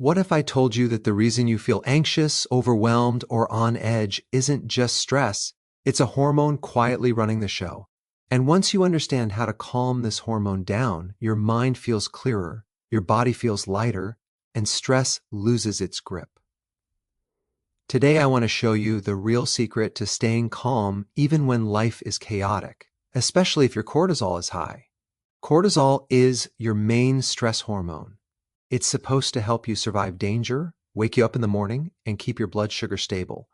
What if I told you that the reason you feel anxious, overwhelmed, or on edge isn't just stress, it's a hormone quietly running the show? And once you understand how to calm this hormone down, your mind feels clearer, your body feels lighter, and stress loses its grip. Today I want to show you the real secret to staying calm even when life is chaotic, especially if your cortisol is high. Cortisol is your main stress hormone. It's supposed to help you survive danger, wake you up in the morning, and keep your blood sugar stable.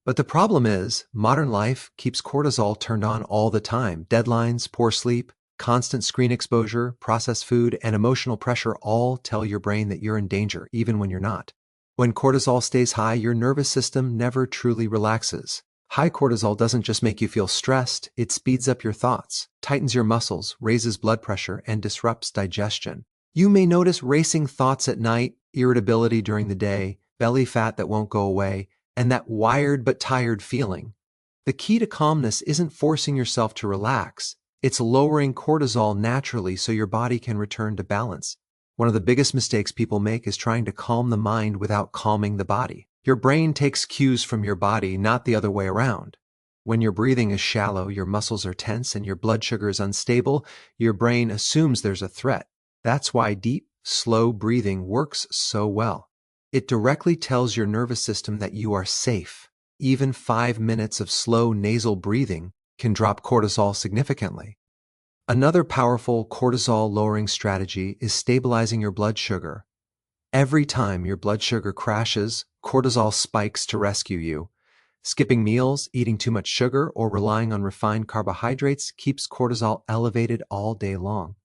But the problem is, modern life keeps cortisol turned on all the time. Deadlines, poor sleep, constant screen exposure, processed food, and emotional pressure all tell your brain that you're in danger, even when you're not. When cortisol stays high, your nervous system never truly relaxes. High cortisol doesn't just make you feel stressed, it speeds up your thoughts, tightens your muscles, raises blood pressure, and disrupts digestion. You may notice racing thoughts at night, irritability during the day, belly fat that won't go away, and that wired but tired feeling. The key to calmness isn't forcing yourself to relax, it's lowering cortisol naturally so your body can return to balance. One of the biggest mistakes people make is trying to calm the mind without calming the body. Your brain takes cues from your body, not the other way around. When your breathing is shallow, your muscles are tense, and your blood sugar is unstable, your brain assumes there's a threat. That's why deep, slow breathing works so well. It directly tells your nervous system that you are safe. Even 5 minutes of slow nasal breathing can drop cortisol significantly. Another powerful cortisol-lowering strategy is stabilizing your blood sugar. Every time your blood sugar crashes, cortisol spikes to rescue you. Skipping meals, eating too much sugar, or relying on refined carbohydrates keeps cortisol elevated all day long.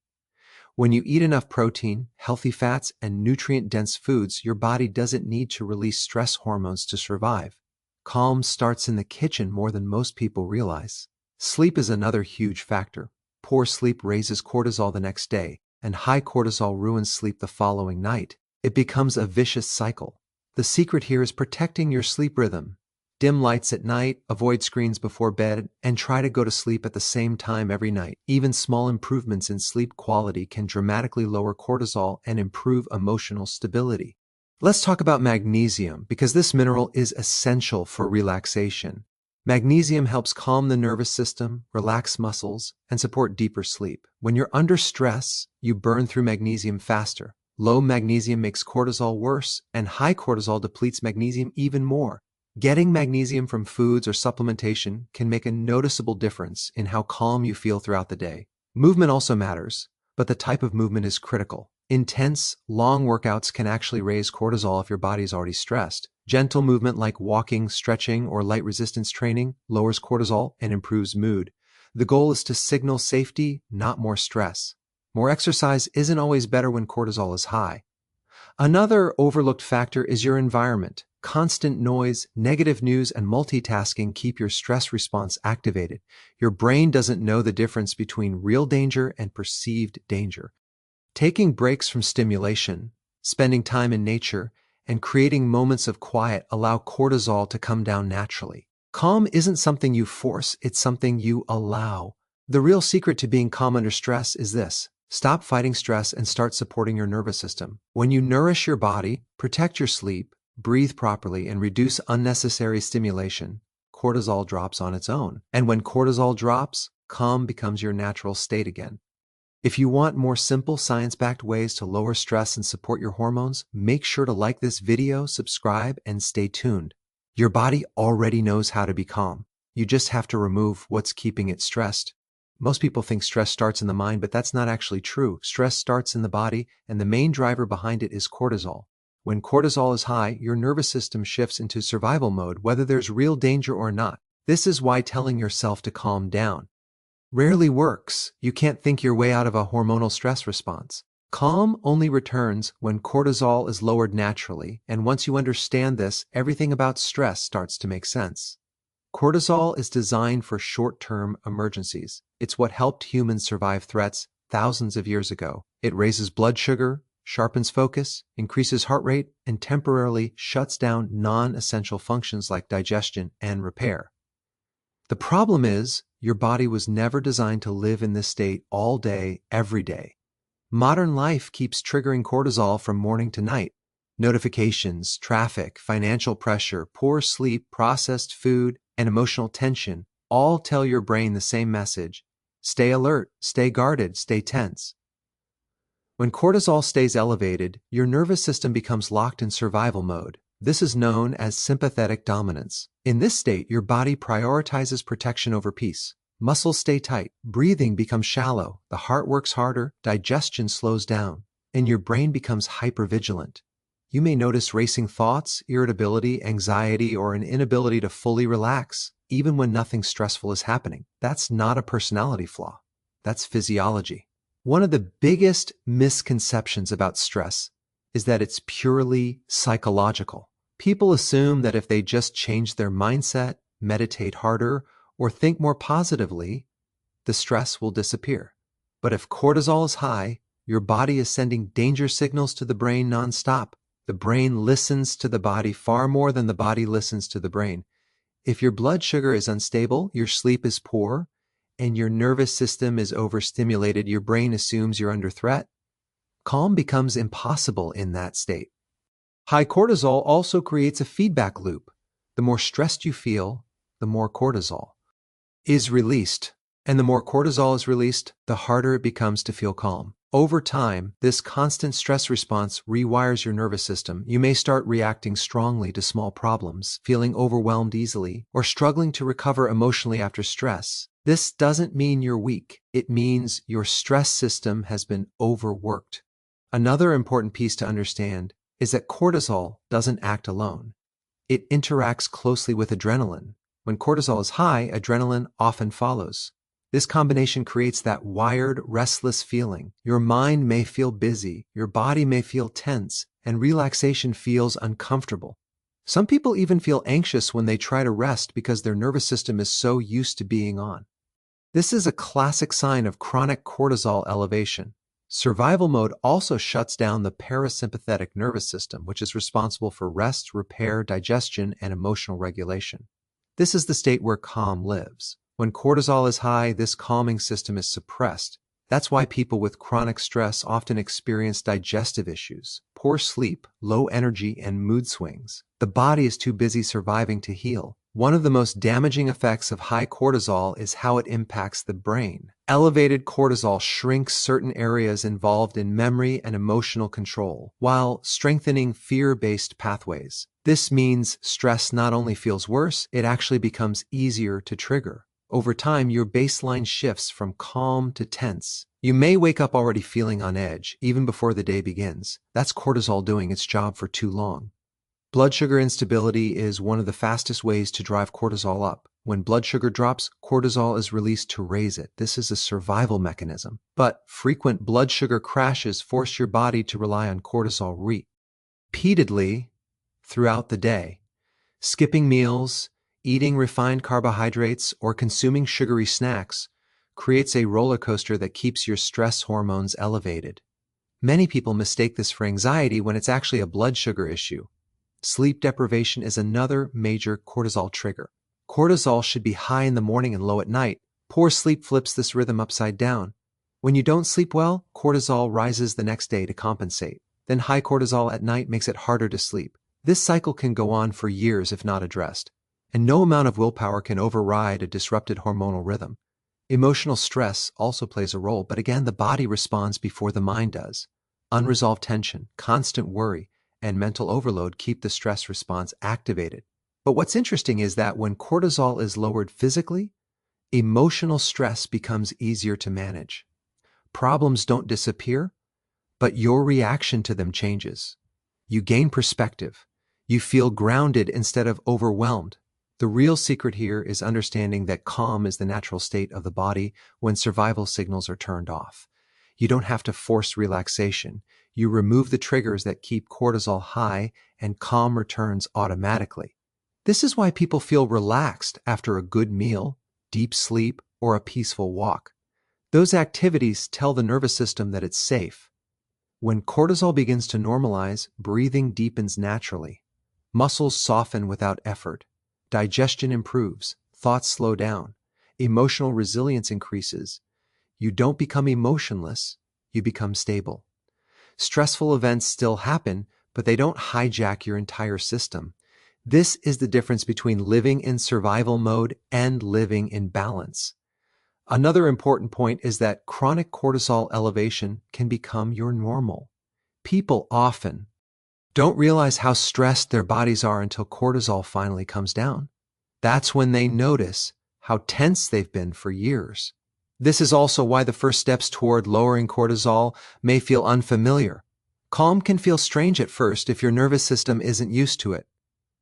When you eat enough protein, healthy fats, and nutrient-dense foods, your body doesn't need to release stress hormones to survive. Calm starts in the kitchen more than most people realize. Sleep is another huge factor. Poor sleep raises cortisol the next day, and high cortisol ruins sleep the following night. It becomes a vicious cycle. The secret here is protecting your sleep rhythm. Dim lights at night, avoid screens before bed, and try to go to sleep at the same time every night. Even small improvements in sleep quality can dramatically lower cortisol and improve emotional stability. Let's talk about magnesium, because this mineral is essential for relaxation. Magnesium helps calm the nervous system, relax muscles, and support deeper sleep. When you're under stress, you burn through magnesium faster. Low magnesium makes cortisol worse, and high cortisol depletes magnesium even more. Getting magnesium from foods or supplementation can make a noticeable difference in how calm you feel throughout the day. Movement also matters, but the type of movement is critical. Intense, long workouts can actually raise cortisol if your body is already stressed. Gentle movement like walking, stretching, or light resistance training lowers cortisol and improves mood. The goal is to signal safety, not more stress. More exercise isn't always better when cortisol is high. Another overlooked factor is your environment. Constant noise, negative news, and multitasking keep your stress response activated. Your brain doesn't know the difference between real danger and perceived danger. Taking breaks from stimulation, spending time in nature, and creating moments of quiet allow cortisol to come down naturally. Calm isn't something you force, it's something you allow. The real secret to being calm under stress is this: stop fighting stress and start supporting your nervous system. When you nourish your body, protect your sleep, breathe properly, and reduce unnecessary stimulation, cortisol drops on its own. And when cortisol drops, calm becomes your natural state again. If you want more simple, science-backed ways to lower stress and support your hormones, make sure to like this video, subscribe, and stay tuned. Your body already knows how to be calm. You just have to remove what's keeping it stressed. Most people think stress starts in the mind, but that's not actually true. Stress starts in the body, and the main driver behind it is cortisol. When cortisol is high, your nervous system shifts into survival mode, whether there's real danger or not. This is why telling yourself to calm down rarely works. You can't think your way out of a hormonal stress response. Calm only returns when cortisol is lowered naturally, and once you understand this, everything about stress starts to make sense. Cortisol is designed for short-term emergencies. It's what helped humans survive threats thousands of years ago. It raises blood sugar, sharpens focus, increases heart rate, and temporarily shuts down non-essential functions like digestion and repair. The problem is, your body was never designed to live in this state all day, every day. Modern life keeps triggering cortisol from morning to night. Notifications, traffic, financial pressure, poor sleep, processed food, and emotional tension all tell your brain the same message: stay alert, stay guarded, stay tense. When cortisol stays elevated, your nervous system becomes locked in survival mode. This is known as sympathetic dominance. In this state, your body prioritizes protection over peace. Muscles stay tight, breathing becomes shallow, the heart works harder, digestion slows down, and your brain becomes hypervigilant. You may notice racing thoughts, irritability, anxiety, or an inability to fully relax, even when nothing stressful is happening. That's not a personality flaw. That's physiology. One of the biggest misconceptions about stress is that it's purely psychological. People assume that if they just change their mindset, meditate harder, or think more positively, the stress will disappear. But if cortisol is high, your body is sending danger signals to the brain nonstop. The brain listens to the body far more than the body listens to the brain. If your blood sugar is unstable, your sleep is poor, and your nervous system is overstimulated, your brain assumes you're under threat. Calm becomes impossible in that state. High cortisol also creates a feedback loop. The more stressed you feel, the more cortisol is released. And the more cortisol is released, the harder it becomes to feel calm. Over time, this constant stress response rewires your nervous system. You may start reacting strongly to small problems, feeling overwhelmed easily, or struggling to recover emotionally after stress. This doesn't mean you're weak. It means your stress system has been overworked. Another important piece to understand is that cortisol doesn't act alone. It interacts closely with adrenaline. When cortisol is high, adrenaline often follows. This combination creates that wired, restless feeling. Your mind may feel busy, your body may feel tense, and relaxation feels uncomfortable. Some people even feel anxious when they try to rest because their nervous system is so used to being on. This is a classic sign of chronic cortisol elevation. Survival mode also shuts down the parasympathetic nervous system, which is responsible for rest, repair, digestion, and emotional regulation. This is the state where calm lives. When cortisol is high, this calming system is suppressed. That's why people with chronic stress often experience digestive issues, poor sleep, low energy, and mood swings. The body is too busy surviving to heal. One of the most damaging effects of high cortisol is how it impacts the brain. Elevated cortisol shrinks certain areas involved in memory and emotional control, while strengthening fear-based pathways. This means stress not only feels worse, it actually becomes easier to trigger. Over time, your baseline shifts from calm to tense. You may wake up already feeling on edge, even before the day begins. That's cortisol doing its job for too long. Blood sugar instability is one of the fastest ways to drive cortisol up. When blood sugar drops, cortisol is released to raise it. This is a survival mechanism. But frequent blood sugar crashes force your body to rely on cortisol repeatedly throughout the day. Skipping meals, eating refined carbohydrates, or consuming sugary snacks creates a roller coaster that keeps your stress hormones elevated. Many people mistake this for anxiety when it's actually a blood sugar issue. Sleep deprivation is another major cortisol trigger. Cortisol should be high in the morning and low at night. Poor sleep flips this rhythm upside down. When you don't sleep well, cortisol rises the next day to compensate. Then high cortisol at night makes it harder to sleep. This cycle can go on for years if not addressed. And no amount of willpower can override a disrupted hormonal rhythm. Emotional stress also plays a role, but again, the body responds before the mind does. Unresolved tension, constant worry, and mental overload keep the stress response activated. But what's interesting is that when cortisol is lowered physically, emotional stress becomes easier to manage. Problems don't disappear, but your reaction to them changes. You gain perspective. You feel grounded instead of overwhelmed. The real secret here is understanding that calm is the natural state of the body when survival signals are turned off. You don't have to force relaxation. You remove the triggers that keep cortisol high, and calm returns automatically. This is why people feel relaxed after a good meal, deep sleep, or a peaceful walk. Those activities tell the nervous system that it's safe. When cortisol begins to normalize, breathing deepens naturally. Muscles soften without effort. Digestion improves, thoughts slow down, emotional resilience increases. You don't become emotionless, you become stable. Stressful events still happen, but they don't hijack your entire system. This is the difference between living in survival mode and living in balance. Another important point is that chronic cortisol elevation can become your normal. People often don't realize how stressed their bodies are until cortisol finally comes down. That's when they notice how tense they've been for years. This is also why the first steps toward lowering cortisol may feel unfamiliar. Calm can feel strange at first if your nervous system isn't used to it.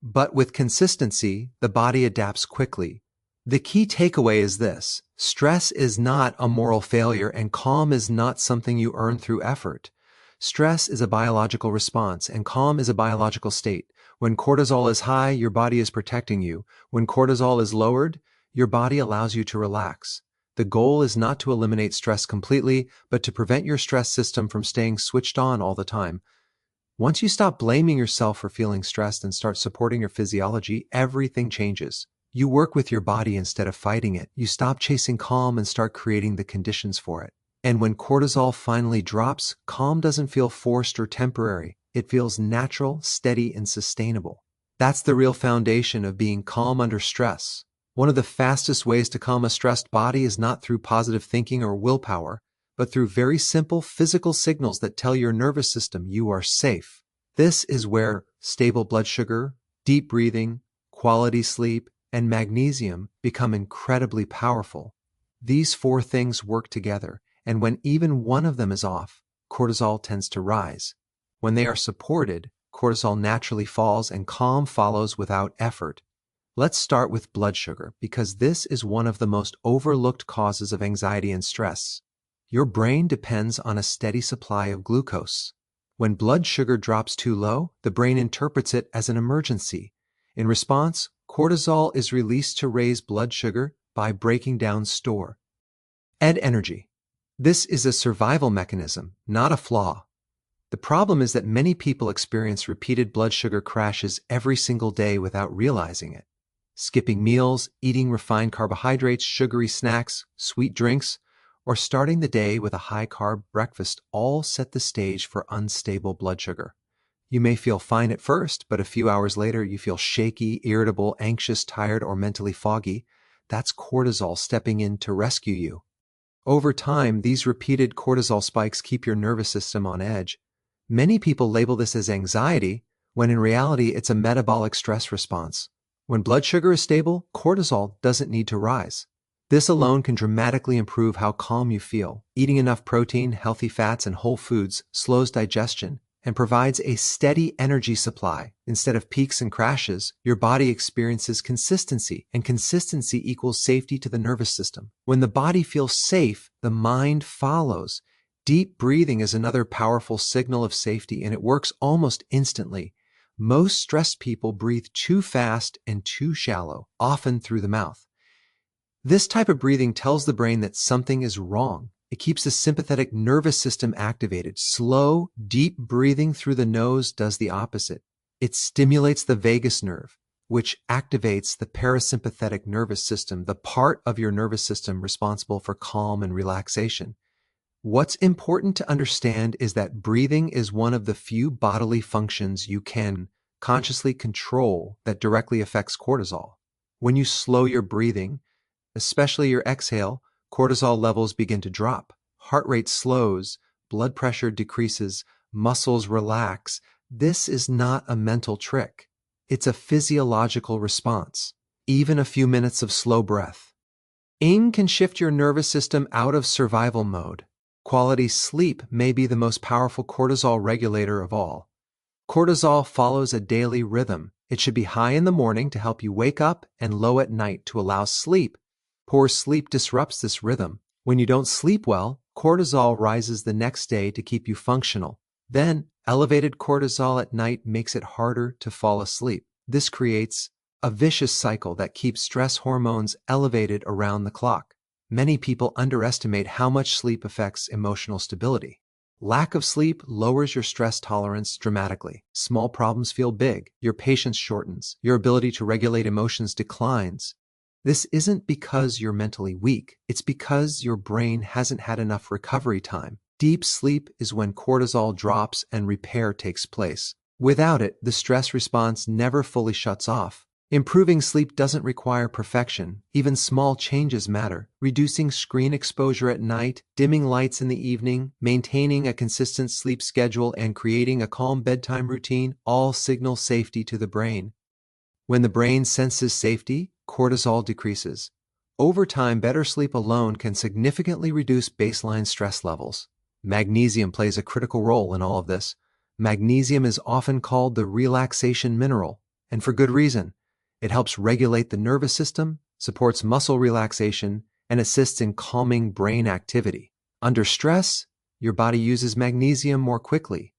But with consistency, the body adapts quickly. The key takeaway is this: stress is not a moral failure, and calm is not something you earn through effort. Stress is a biological response, and calm is a biological state. When cortisol is high, your body is protecting you. When cortisol is lowered, your body allows you to relax. The goal is not to eliminate stress completely, but to prevent your stress system from staying switched on all the time. Once you stop blaming yourself for feeling stressed and start supporting your physiology, everything changes. You work with your body instead of fighting it. You stop chasing calm and start creating the conditions for it. And when cortisol finally drops, calm doesn't feel forced or temporary. It feels natural, steady, and sustainable. That's the real foundation of being calm under stress. One of the fastest ways to calm a stressed body is not through positive thinking or willpower, but through very simple physical signals that tell your nervous system you are safe. This is where stable blood sugar, deep breathing, quality sleep, and magnesium become incredibly powerful. These four things work together, and when even one of them is off, cortisol tends to rise. When they are supported, cortisol naturally falls and calm follows without effort. Let's start with blood sugar, because this is one of the most overlooked causes of anxiety and stress. Your brain depends on a steady supply of glucose. When blood sugar drops too low, the brain interprets it as an emergency. In response, cortisol is released to raise blood sugar by breaking down stored energy. This is a survival mechanism, not a flaw. The problem is that many people experience repeated blood sugar crashes every single day without realizing it. Skipping meals, eating refined carbohydrates, sugary snacks, sweet drinks, or starting the day with a high-carb breakfast all set the stage for unstable blood sugar. You may feel fine at first, but a few hours later you feel shaky, irritable, anxious, tired, or mentally foggy. That's cortisol stepping in to rescue you. Over time, these repeated cortisol spikes keep your nervous system on edge. Many people label this as anxiety, when in reality it's a metabolic stress response. When blood sugar is stable, cortisol doesn't need to rise. This alone can dramatically improve how calm you feel. Eating enough protein, healthy fats, and whole foods slows digestion and provides a steady energy supply. Instead of peaks and crashes, your body experiences consistency, and consistency equals safety to the nervous system. When the body feels safe, the mind follows. Deep breathing is another powerful signal of safety, and it works almost instantly. Most stressed people breathe too fast and too shallow, often through the mouth. This type of breathing tells the brain that something is wrong. It keeps the sympathetic nervous system activated. Slow, deep breathing through the nose does the opposite. It stimulates the vagus nerve, which activates the parasympathetic nervous system, the part of your nervous system responsible for calm and relaxation. What's important to understand is that breathing is one of the few bodily functions you can consciously control that directly affects cortisol. When you slow your breathing, especially your exhale, cortisol levels begin to drop. Heart rate slows, blood pressure decreases, muscles relax. This is not a mental trick. It's a physiological response. Even a few minutes of slow breathing can shift your nervous system out of survival mode. Quality sleep may be the most powerful cortisol regulator of all. Cortisol follows a daily rhythm. It should be high in the morning to help you wake up and low at night to allow sleep. Poor sleep disrupts this rhythm. When you don't sleep well, cortisol rises the next day to keep you functional. Then, elevated cortisol at night makes it harder to fall asleep. This creates a vicious cycle that keeps stress hormones elevated around the clock. Many people underestimate how much sleep affects emotional stability. Lack of sleep lowers your stress tolerance dramatically. Small problems feel big. Your patience shortens. Your ability to regulate emotions declines. This isn't because you're mentally weak. It's because your brain hasn't had enough recovery time. Deep sleep is when cortisol drops and repair takes place. Without it, the stress response never fully shuts off. Improving sleep doesn't require perfection. Even small changes matter. Reducing screen exposure at night, dimming lights in the evening, maintaining a consistent sleep schedule, and creating a calm bedtime routine all signal safety to the brain. When the brain senses safety, cortisol decreases. Over time, better sleep alone can significantly reduce baseline stress levels. Magnesium plays a critical role in all of this. Magnesium is often called the relaxation mineral, and for good reason. It helps regulate the nervous system, supports muscle relaxation, and assists in calming brain activity. Under stress, your body uses magnesium more quickly.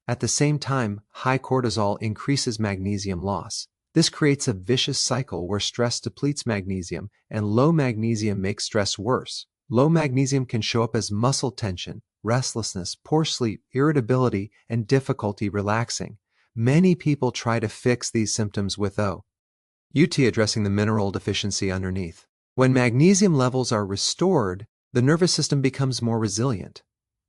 At the same time, high cortisol increases magnesium loss. This creates a vicious cycle where stress depletes magnesium and low magnesium makes stress worse. Low magnesium can show up as muscle tension, restlessness, poor sleep, irritability, and difficulty relaxing. Many people try to fix these symptoms with UT addressing the mineral deficiency underneath. When magnesium levels are restored, the nervous system becomes more resilient.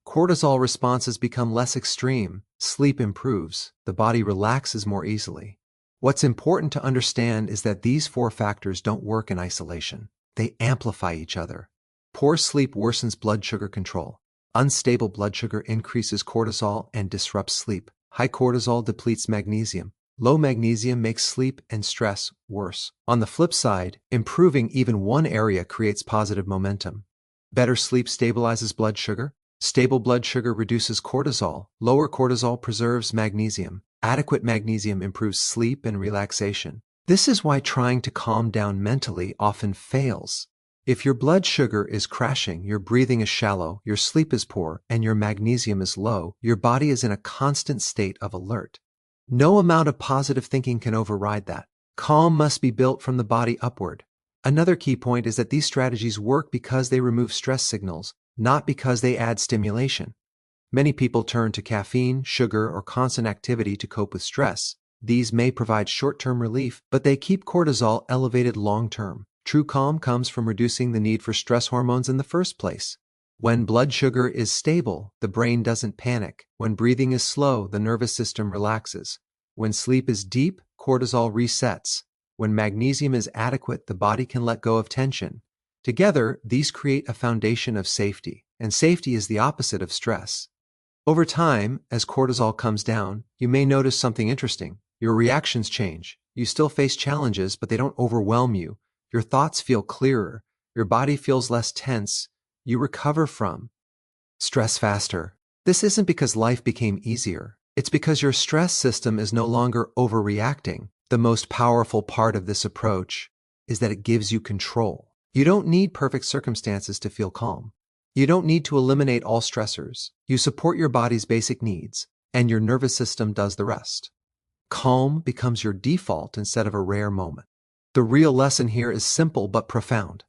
Cortisol responses become less extreme, sleep improves, the body relaxes more easily. What's important to understand is that these four factors don't work in isolation. They amplify each other. Poor sleep worsens blood sugar control. Unstable blood sugar increases cortisol and disrupts sleep. High cortisol depletes magnesium. Low magnesium makes sleep and stress worse. On the flip side, improving even one area creates positive momentum. Better sleep stabilizes blood sugar. Stable blood sugar reduces cortisol. Lower cortisol preserves magnesium. Adequate magnesium improves sleep and relaxation. This is why trying to calm down mentally often fails. If your blood sugar is crashing, your breathing is shallow, your sleep is poor, and your magnesium is low, your body is in a constant state of alert. No amount of positive thinking can override that. Calm must be built from the body upward. Another key point is that these strategies work because they remove stress signals, not because they add stimulation. Many people turn to caffeine, sugar, or constant activity to cope with stress. These may provide short-term relief, but they keep cortisol elevated long-term. True calm comes from reducing the need for stress hormones in the first place. When blood sugar is stable, the brain doesn't panic. When breathing is slow, the nervous system relaxes. When sleep is deep, cortisol resets. When magnesium is adequate, the body can let go of tension. Together, these create a foundation of safety, and safety is the opposite of stress. Over time, as cortisol comes down, you may notice something interesting. Your reactions change. You still face challenges, but they don't overwhelm you. Your thoughts feel clearer. Your body feels less tense. You recover from stress faster. This isn't because life became easier. It's because your stress system is no longer overreacting. The most powerful part of this approach is that it gives you control. You don't need perfect circumstances to feel calm. You don't need to eliminate all stressors. You support your body's basic needs, and your nervous system does the rest. Calm becomes your default instead of a rare moment. The real lesson here is simple but profound.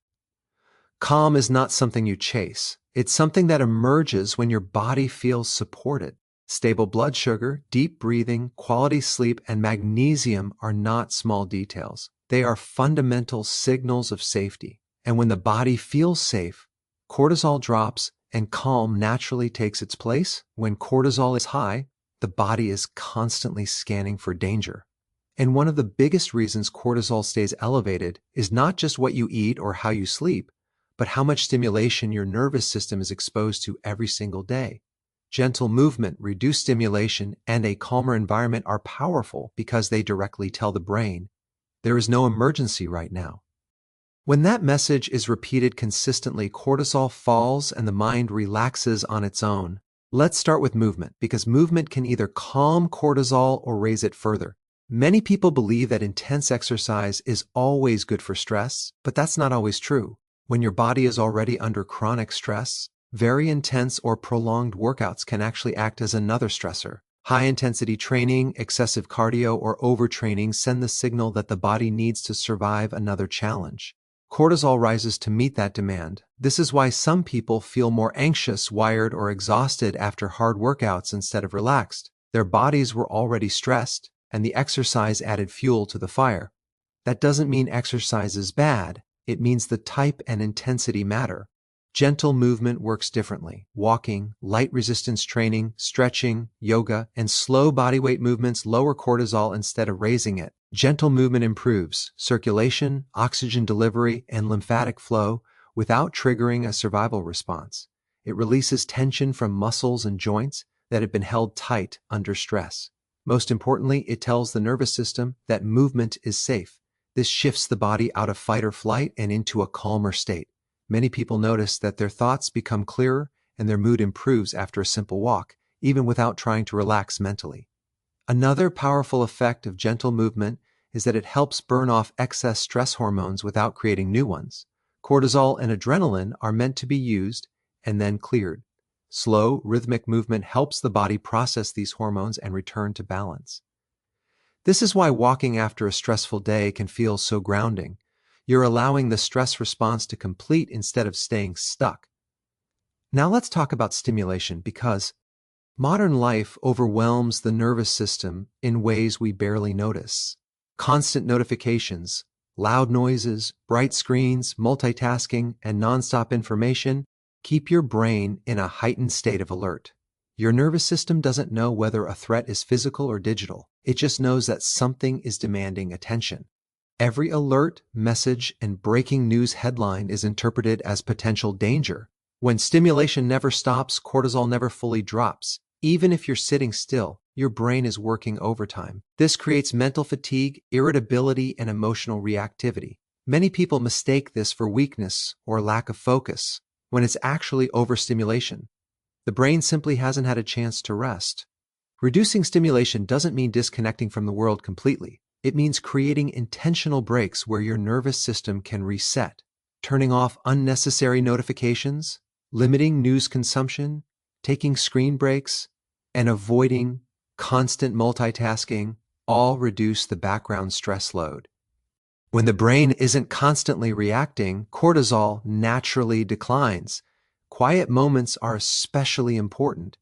Calm is not something you chase. It's something that emerges when your body feels supported. Stable blood sugar, deep breathing, quality sleep, and magnesium are not small details. They are fundamental signals of safety. And when the body feels safe, cortisol drops and calm naturally takes its place. When cortisol is high, the body is constantly scanning for danger. And one of the biggest reasons cortisol stays elevated is not just what you eat or how you sleep, but how much stimulation your nervous system is exposed to every single day. Gentle movement, reduced stimulation, and a calmer environment are powerful because they directly tell the brain, there is no emergency right now. When that message is repeated consistently, cortisol falls and the mind relaxes on its own. Let's start with movement, because movement can either calm cortisol or raise it further. Many people believe that intense exercise is always good for stress, but that's not always true. When your body is already under chronic stress, very intense or prolonged workouts can actually act as another stressor. High-intensity training, excessive cardio, or overtraining send the signal that the body needs to survive another challenge. Cortisol rises to meet that demand. This is why some people feel more anxious, wired, or exhausted after hard workouts instead of relaxed. Their bodies were already stressed, and the exercise added fuel to the fire. That doesn't mean exercise is bad. It means the type and intensity matter. Gentle movement works differently. Walking, light resistance training, stretching, yoga, and slow bodyweight movements lower cortisol instead of raising it. Gentle movement improves circulation, oxygen delivery, and lymphatic flow without triggering a survival response. It releases tension from muscles and joints that have been held tight under stress. Most importantly, it tells the nervous system that movement is safe. This shifts the body out of fight or flight and into a calmer state. Many people notice that their thoughts become clearer and their mood improves after a simple walk, even without trying to relax mentally. Another powerful effect of gentle movement is that it helps burn off excess stress hormones without creating new ones. Cortisol and adrenaline are meant to be used and then cleared. Slow, rhythmic movement helps the body process these hormones and return to balance. This is why walking after a stressful day can feel so grounding. You're allowing the stress response to complete instead of staying stuck. Now let's talk about stimulation, because modern life overwhelms the nervous system in ways we barely notice. Constant notifications, loud noises, bright screens, multitasking, and nonstop information keep your brain in a heightened state of alert. Your nervous system doesn't know whether a threat is physical or digital. It just knows that something is demanding attention. Every alert, message, and breaking news headline is interpreted as potential danger. When stimulation never stops, cortisol never fully drops. Even if you're sitting still, your brain is working overtime. This creates mental fatigue, irritability, and emotional reactivity. Many people mistake this for weakness or lack of focus, when it's actually overstimulation. The brain simply hasn't had a chance to rest. Reducing stimulation doesn't mean disconnecting from the world completely. It means creating intentional breaks where your nervous system can reset, turning off unnecessary notifications, limiting news consumption, taking screen breaks, and avoiding constant multitasking all reduce the background stress load. When the brain isn't constantly reacting, cortisol naturally declines. Quiet moments are especially important.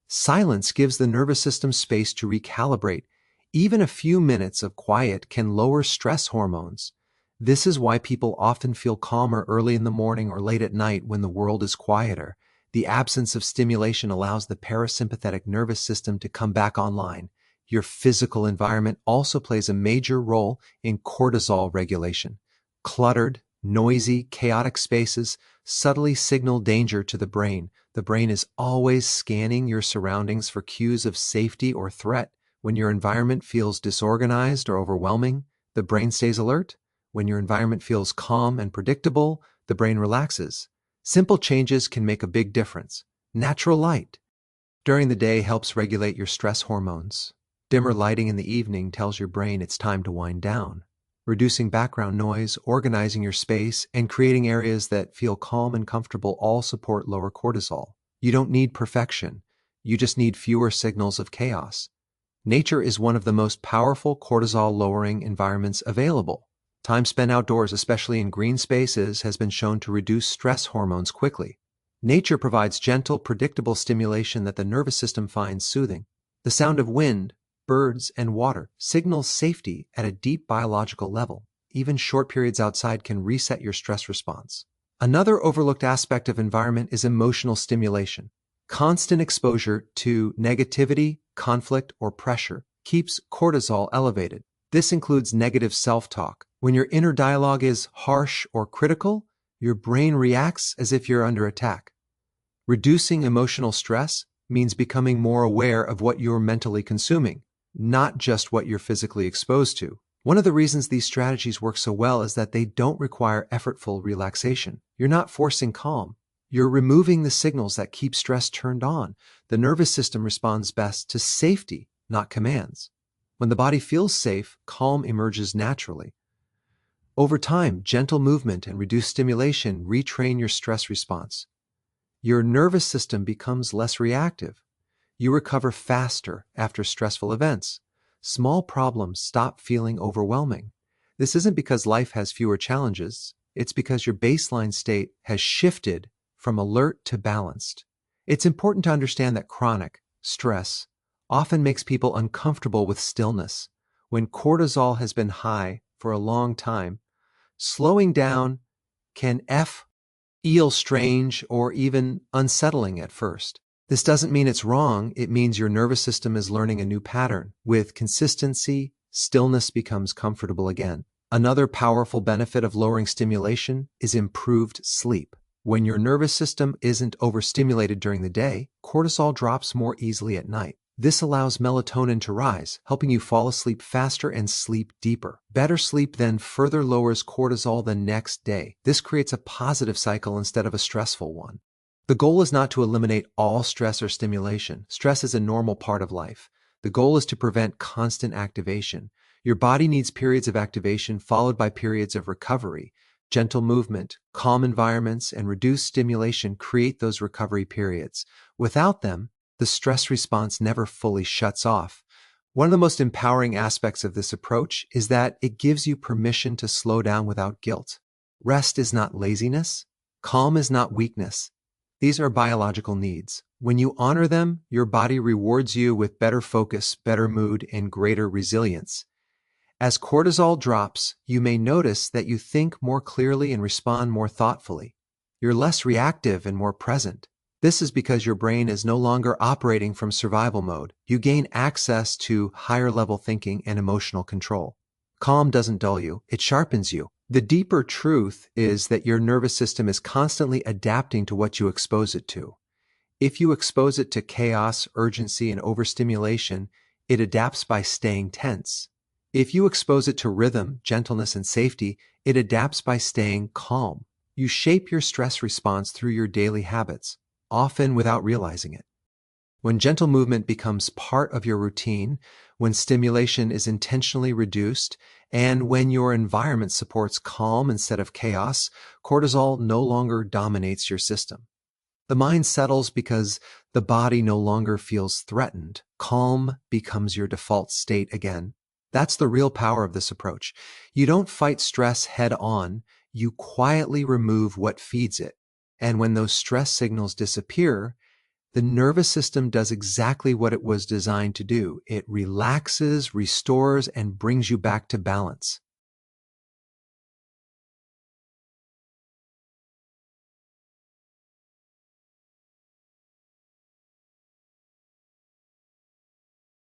Silence gives the nervous system space to recalibrate. Even a few minutes of quiet can lower stress hormones. This is why people often feel calmer early in the morning or late at night when the world is quieter. The absence of stimulation allows the parasympathetic nervous system to come back online. Your physical environment also plays a major role in cortisol regulation. Cluttered, noisy, chaotic spaces subtly signal danger to the brain. The brain is always scanning your surroundings for cues of safety or threat. When your environment feels disorganized or overwhelming, the brain stays alert. When your environment feels calm and predictable, the brain relaxes. Simple changes can make a big difference. Natural light during the day helps regulate your stress hormones. Dimmer lighting in the evening tells your brain it's time to wind down. Reducing background noise, organizing your space, and creating areas that feel calm and comfortable all support lower cortisol. You don't need perfection. You just need fewer signals of chaos. Nature is one of the most powerful cortisol-lowering environments available. Time spent outdoors, especially in green spaces, has been shown to reduce stress hormones quickly. Nature provides gentle, predictable stimulation that the nervous system finds soothing. The sound of wind, birds, and water signals safety at a deep biological level. Even short periods outside can reset your stress response. Another overlooked aspect of environment is emotional stimulation. Constant exposure to negativity, conflict, or pressure keeps cortisol elevated. This includes negative self-talk. When your inner dialogue is harsh or critical, your brain reacts as if you're under attack. Reducing emotional stress means becoming more aware of what you're mentally consuming, not just what you're physically exposed to. One of the reasons these strategies work so well is that they don't require effortful relaxation. You're not forcing calm. You're removing the signals that keep stress turned on. The nervous system responds best to safety, not commands. When the body feels safe, calm emerges naturally. Over time, gentle movement and reduced stimulation retrain your stress response. Your nervous system becomes less reactive. You recover faster after stressful events. Small problems stop feeling overwhelming. This isn't because life has fewer challenges. It's because your baseline state has shifted from alert to balanced. It's important to understand that chronic stress often makes people uncomfortable with stillness. When cortisol has been high for a long time, slowing down can feel strange or even unsettling at first. This doesn't mean it's wrong, it means your nervous system is learning a new pattern. With consistency, stillness becomes comfortable again. Another powerful benefit of lowering stimulation is improved sleep. When your nervous system isn't overstimulated during the day, cortisol drops more easily at night. This allows melatonin to rise, helping you fall asleep faster and sleep deeper. Better sleep then further lowers cortisol the next day. This creates a positive cycle instead of a stressful one. The goal is not to eliminate all stress or stimulation. Stress is a normal part of life. The goal is to prevent constant activation. Your body needs periods of activation followed by periods of recovery. Gentle movement, calm environments, and reduced stimulation create those recovery periods. Without them, the stress response never fully shuts off. One of the most empowering aspects of this approach is that it gives you permission to slow down without guilt. Rest is not laziness. Calm is not weakness. These are biological needs. When you honor them, your body rewards you with better focus, better mood, and greater resilience. As cortisol drops, you may notice that you think more clearly and respond more thoughtfully. You're less reactive and more present. This is because your brain is no longer operating from survival mode. You gain access to higher level thinking and emotional control. Calm doesn't dull you, it sharpens you. The deeper truth is that your nervous system is constantly adapting to what you expose it to. If you expose it to chaos, urgency, and overstimulation, it adapts by staying tense. If you expose it to rhythm, gentleness, and safety, it adapts by staying calm. You shape your stress response through your daily habits, often without realizing it. When gentle movement becomes part of your routine, when stimulation is intentionally reduced, and when your environment supports calm instead of chaos, cortisol no longer dominates your system. The mind settles because the body no longer feels threatened. Calm becomes your default state again. That's the real power of this approach. You don't fight stress head on, you quietly remove what feeds it. And when those stress signals disappear, the nervous system does exactly what it was designed to do. It relaxes, restores, and brings you back to balance.